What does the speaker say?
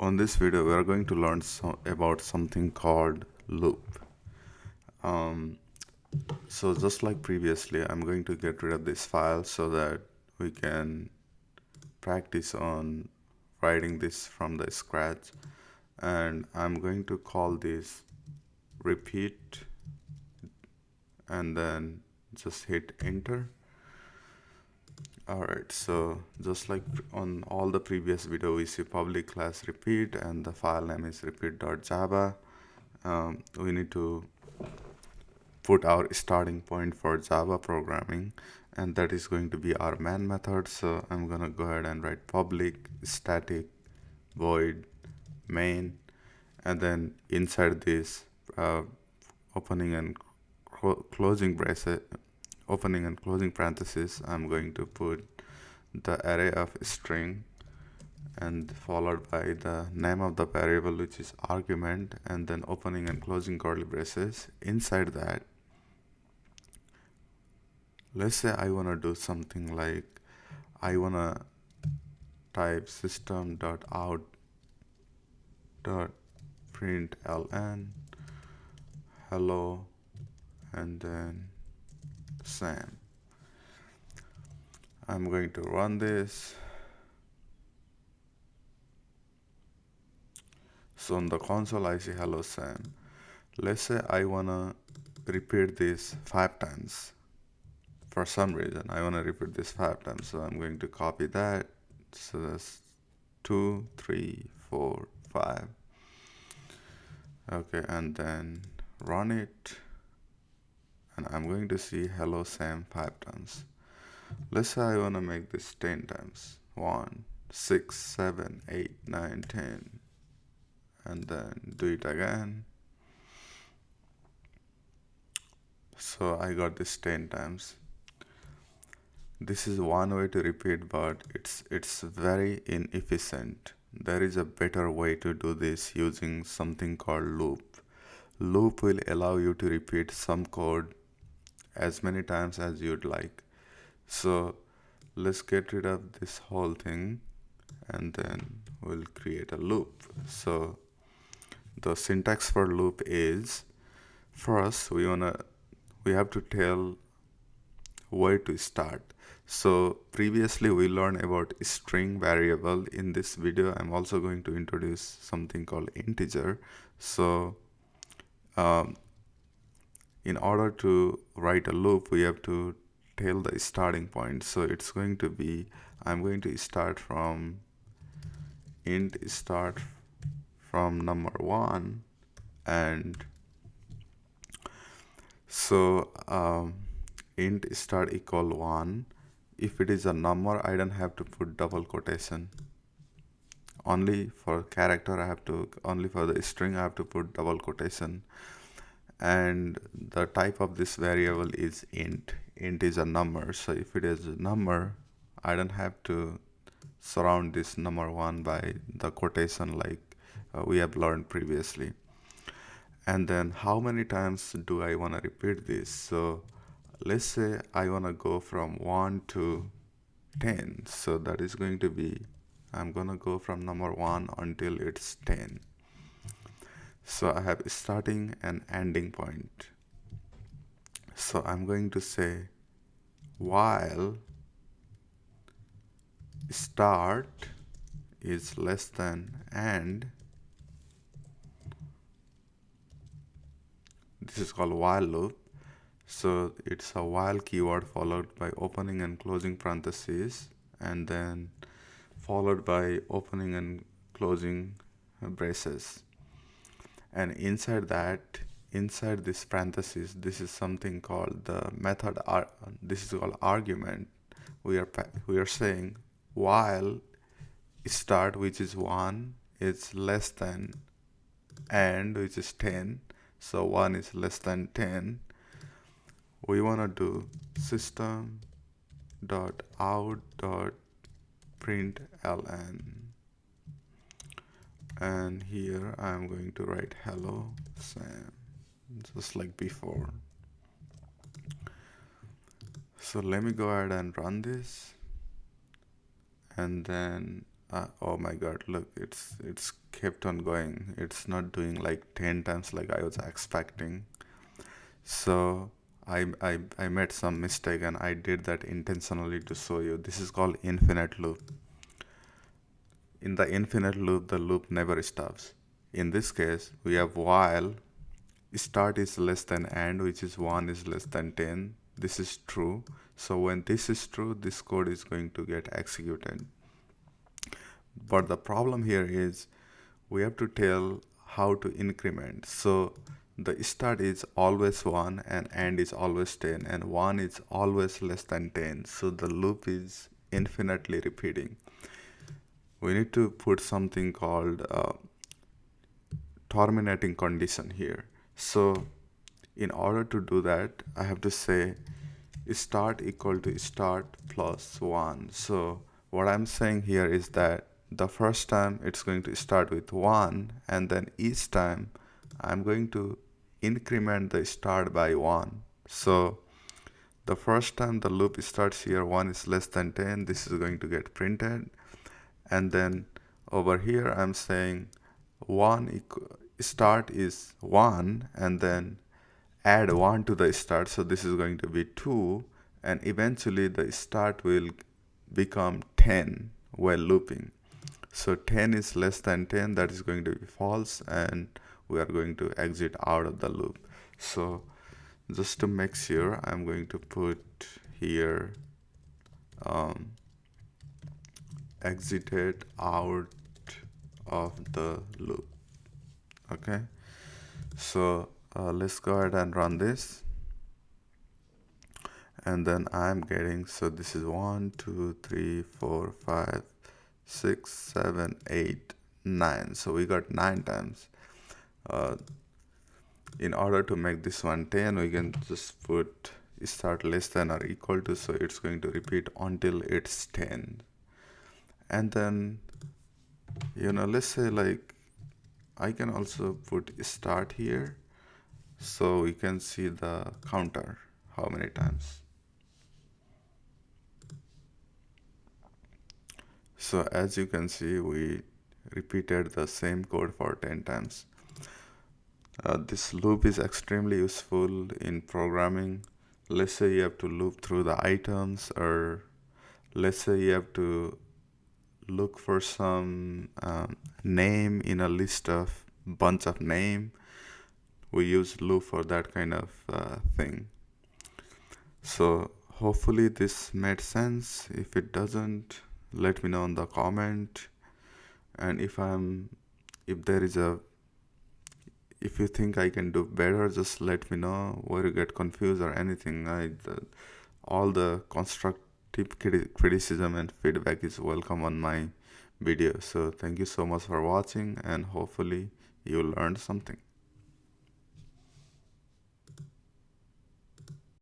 On this video, we are going to learn about something called loop. So just like previously, I'm going to get rid of this file so that we can practice on writing this from the scratch. And I'm going to call this repeat and then just hit enter. Alright, so just like on all the previous video, we see public class repeat and the file name is repeat.java. We need to put our starting point for Java programming, and that is going to be our main method. So I'm gonna go ahead and write public static void main, and then inside this opening and closing bracket, opening and closing parentheses, I'm going to put the array of string and followed by the name of the variable, which is argument, and then opening and closing curly braces. Inside that, let's say I want to do something like I want to type system.out.println hello and then Sam. I'm going to run this. So on the console I see hello Sam. Let's say I want to repeat this 5 times. For some reason I want to repeat this 5 times, so I'm going to copy that. So that's 2, 3, 4, 5. Okay, and then run it, and I'm going to see hello Sam 5 times. Let's say I want to make this 10 times. 1, 6, 7, 8, 9, 10, and then do it again. So I got this 10 times. This is one way to repeat, but it's very inefficient. There is a better way to do this using something called loop. Loop will allow you to repeat some code as many times as you'd like. So let's get rid of this whole thing and then we'll create a loop. So the syntax for loop is, first we have to tell where to start. So previously we learned about string variable. In this video I'm also going to introduce something called integer. So in order to write a loop, we have to tell the starting point. So it's going to be, I'm going to start from int start from number 1, and so int start equal 1. If it is a number, I don't have to put double quotation. Only for character I have to, only for the string I have to put double quotation. And the type of this variable is int. Int is a number, so if it is a number, I don't have to surround this number 1 by the quotation like we have learned previously. And then how many times do I want to repeat this? So let's say I want to go from 1 to 10. So that is going to be, I'm going to go from number 1 until it's 10. So I have starting and ending point. So I'm going to say while start is less than end. This is called while loop. So it's a while keyword followed by opening and closing parentheses, and then followed by opening and closing braces. And inside that, inside this parenthesis, this is something called the method. This is called argument. We are saying while start, which is 1, is less than end, which is 10. So 1 is less than 10. We want to do system.out.println, and here I'm going to write hello Sam, just like before. So let me go ahead and run this, and then Oh my god, look, it's kept on going. It's not doing like 10 times like I was expecting. So I made some mistake and I did that intentionally to show you. This is called infinite loop. In the infinite loop, the loop never stops. In this case, we have while start is less than end, which is 1 is less than 10. This is true. So when this is true, this code is going to get executed. But the problem here is we have to tell how to increment. So the start is always 1 and end is always 10 and 1 is always less than 10. So the loop is infinitely repeating. We need to put something called terminating condition here. So in order to do that, I have to say start equal to start plus 1. So what I'm saying here is that the first time it's going to start with 1 and then each time I'm going to increment the start by 1. So the first time the loop starts here, 1 is less than 10, this is going to get printed. And then over here I'm saying start is 1 and then add 1 to the start, so this is going to be 2, and eventually the start will become 10 while looping. So 10 is less than 10, that is going to be false, and we are going to exit out of the loop. So just to make sure, I'm going to put here exited out of the loop. Okay, so let's go ahead and run this, and then I'm getting, so this is 1 2 3 4 5 6 7 8 9, so we got 9 times. In order to make this one 10, we can just put start less than or equal to, so it's going to repeat until it's 10. And then, let's say like I can also put start here, so we can see the counter, how many times. So as you can see, we repeated the same code for 10 times. This loop is extremely useful in programming. Let's say you have to loop through the items, or let's say you have to look for some name in a list of bunch of name. We use loop for that kind of thing. So hopefully this made sense. If it doesn't, let me know in the comment. And if there is if you think I can do better, just let me know where you get confused or anything. All the constructive criticism and feedback is welcome on my video. So thank you so much for watching, and hopefully you learned something.